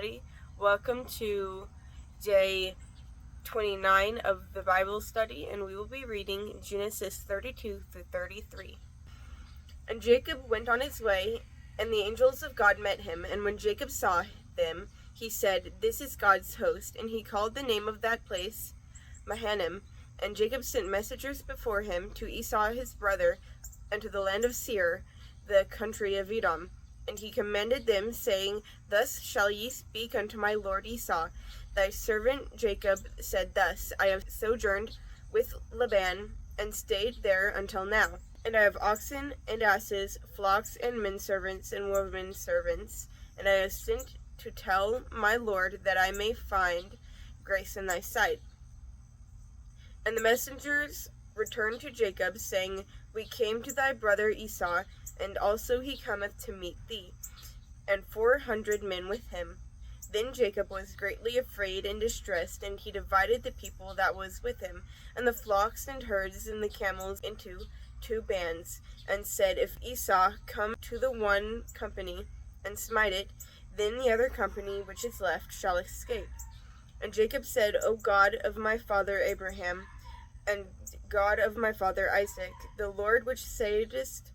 everybody. Welcome to day 29 of the Bible study, and we will be reading Genesis 32 through 33. And Jacob went on his way, and the angels of God met him, and when Jacob saw them, he said, "This is God's host," and he called the name of that place Mahanaim. And Jacob sent messengers before him to Esau his brother, and to the land of Seir, the country of Edom. And he commanded them, saying, "Thus shall ye speak unto my lord Esau. Thy servant Jacob said thus, I have sojourned with Laban, and stayed there until now. And I have oxen and asses, flocks and menservants and women servants. And I have sent to tell my lord that I may find grace in thy sight." And the messengers returned to Jacob, saying, "We came to thy brother Esau, and also he cometh to meet thee, and 400 men with him." Then Jacob was greatly afraid and distressed, and he divided the people that was with him, and the flocks and herds and the camels into 2 bands, and said, "If Esau come to the one company and smite it, then the other company which is left shall escape." And Jacob said, "O God of my father Abraham, and God of my father Isaac, the Lord which saidest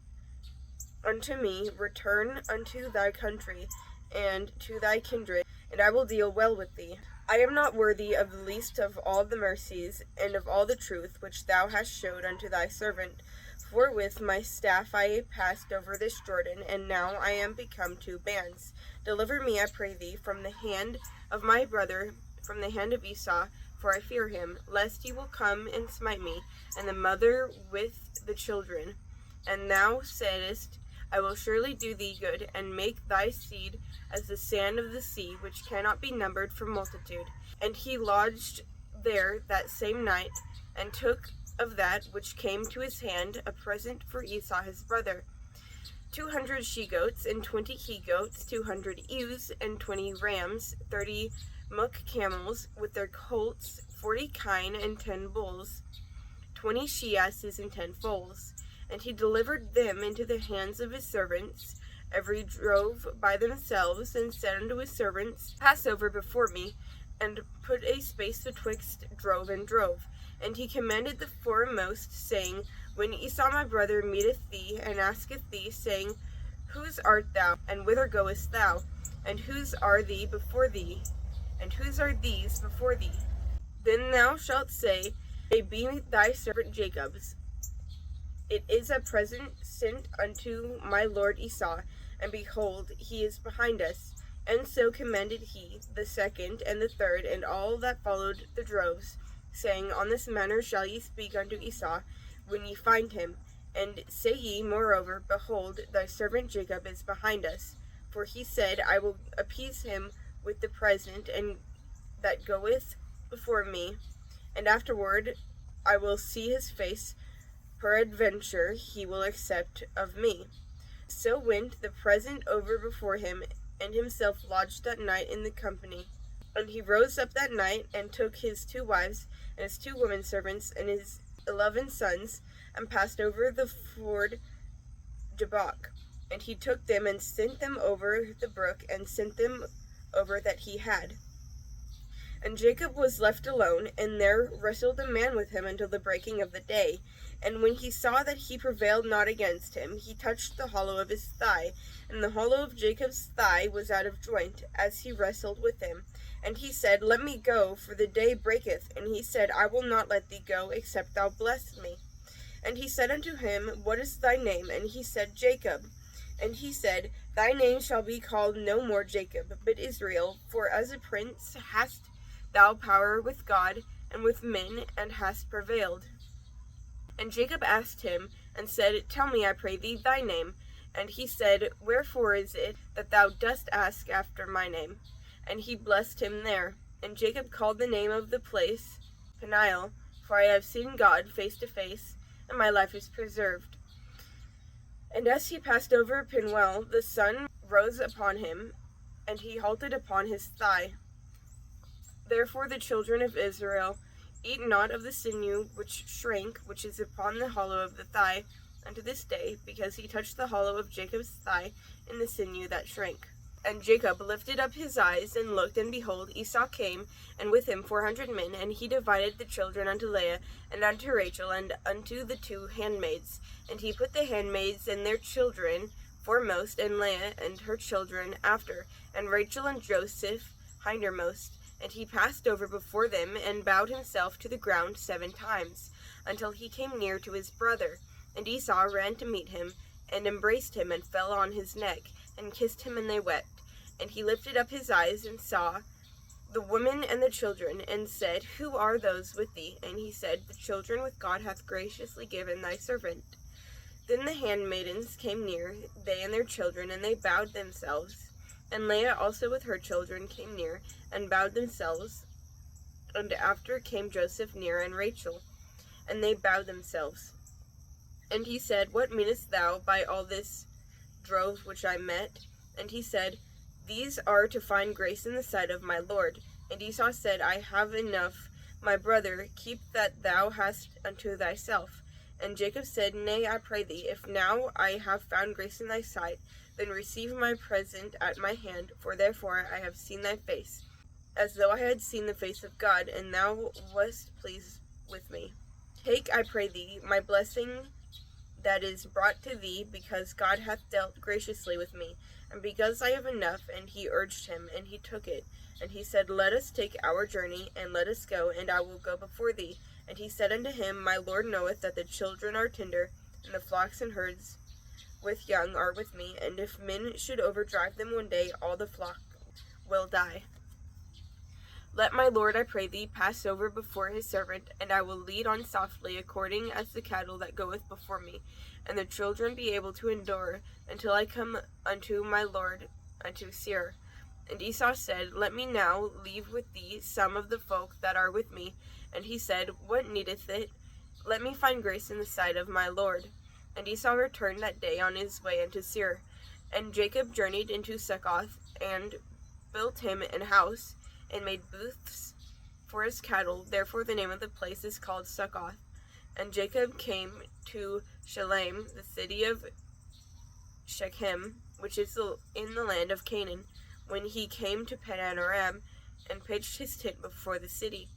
unto me, Return unto thy country and to thy kindred, and I will deal well with thee. I am not worthy of the least of all the mercies and of all the truth which thou hast showed unto thy servant. For with my staff I passed over this Jordan, and now I am become 2 bands. Deliver me, I pray thee, from the hand of my brother, from the hand of Esau, for I fear him, lest he will come and smite me, and the mother with the children. And thou saidest, I will surely do thee good, and make thy seed as the sand of the sea, which cannot be numbered for multitude." And he lodged there that same night, and took of that which came to his hand a present for Esau his brother, 200 she-goats, and 20 he-goats, 200 ewes, and 20 rams, 30 milk camels with their colts, 40 kine, and 10 bulls, 20 she-asses, and 10 foals. And he delivered them into the hands of his servants, every drove by themselves, and said unto his servants, "Pass over before me, and put a space betwixt drove and drove." And he commanded the foremost, saying, "When Esau my brother meeteth thee, and asketh thee, saying, Whose art thou, and whither goest thou? And whose are thee before thee? And whose are these before thee? Then thou shalt say, They be thy servant Jacob's. It is a present sent unto my lord Esau, and behold, he is behind us." And so commanded he the second and the third, and all that followed the droves, saying, "On this manner shall ye speak unto Esau, when ye find him. And say ye, moreover, Behold, thy servant Jacob is behind us. For he said, I will appease him with the present, and that goeth before me, and afterward I will see his face. Peradventure he will accept of me." So went the present over before him, and himself lodged that night in the company. And he rose up that night, and took his 2 wives, and his 2 women servants, and his 11 sons, and passed over the ford Jabbok. And he took them, and sent them over the brook, and sent them over that he had. And Jacob was left alone, and there wrestled a man with him until the breaking of the day. And when he saw that he prevailed not against him, he touched the hollow of his thigh, and the hollow of Jacob's thigh was out of joint, as he wrestled with him. And he said, "Let me go, for the day breaketh." And he said, "I will not let thee go, except thou bless me." And he said unto him, "What is thy name?" And he said, "Jacob." And he said, "Thy name shall be called no more Jacob, but Israel, for as a prince hast thou power with God and with men, and hast prevailed." And Jacob asked him, and said, "Tell me, I pray thee, thy name." And he said, "Wherefore is it that thou dost ask after my name?" And he blessed him there. And Jacob called the name of the place Peniel, for I have seen God face to face, and my life is preserved. And as he passed over Penuel, the sun rose upon him, and he halted upon his thigh. Therefore the children of Israel eat not of the sinew which shrank, which is upon the hollow of the thigh, unto this day, because he touched the hollow of Jacob's thigh in the sinew that shrank. And Jacob lifted up his eyes and looked, and behold, Esau came, and with him 400 men. And he divided the children unto Leah, and unto Rachel, and unto the 2 handmaids. And he put the handmaids and their children foremost, and Leah and her children after, and Rachel and Joseph hindermost. And he passed over before them, and bowed himself to the ground 7 times, until he came near to his brother. And Esau ran to meet him, and embraced him, and fell on his neck, and kissed him, and they wept. And he lifted up his eyes, and saw the women and the children, and said, Who are those with thee? And he said, The children which God hath graciously given thy servant. Then the handmaidens came near, they and their children, and they bowed themselves. And Leah also with her children came near, and bowed themselves. And after came Joseph near, and Rachel, and they bowed themselves. And he said, What meanest thou by all this drove which I met? And he said, These are to find grace in the sight of my Lord. And Esau said, I have enough, my brother, keep that thou hast unto thyself. And Jacob said, Nay, I pray thee, if now I have found grace in thy sight, then receive my present at my hand, for therefore I have seen thy face, as though I had seen the face of God, and thou wast pleased with me. Take, I pray thee, my blessing that is brought to thee, because God hath dealt graciously with me, and because I have enough. And he urged him, and he took it. And he said, Let us take our journey, and let us go, and I will go before thee. And he said unto him, My Lord knoweth that the children are tender, and the flocks and herds with young are with me, and if men should overdrive them one day, all the flock will die. Let my Lord, I pray thee, pass over before his servant, and I will lead on softly, according as the cattle that goeth before me, and the children be able to endure, until I come unto my Lord, unto Seir. And Esau said, Let me now leave with thee some of the folk that are with me. And he said, What needeth it? Let me find grace in the sight of my Lord. And Esau returned that day on his way unto Seir. And Jacob journeyed into Succoth, and built him an house, and made booths for his cattle. Therefore the name of the place is called Succoth. And Jacob came to Shalem, the city of Shechem, which is in the land of Canaan, when he came to Padan Aram, and pitched his tent before the city.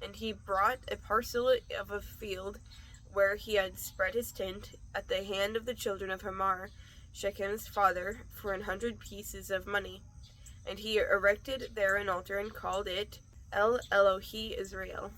And he brought a parcel of a field where he had spread his tent at the hand of the children of Hamor, Shechem's father, for 100 pieces of money. And he erected there an altar, and called it El Elohe Israel.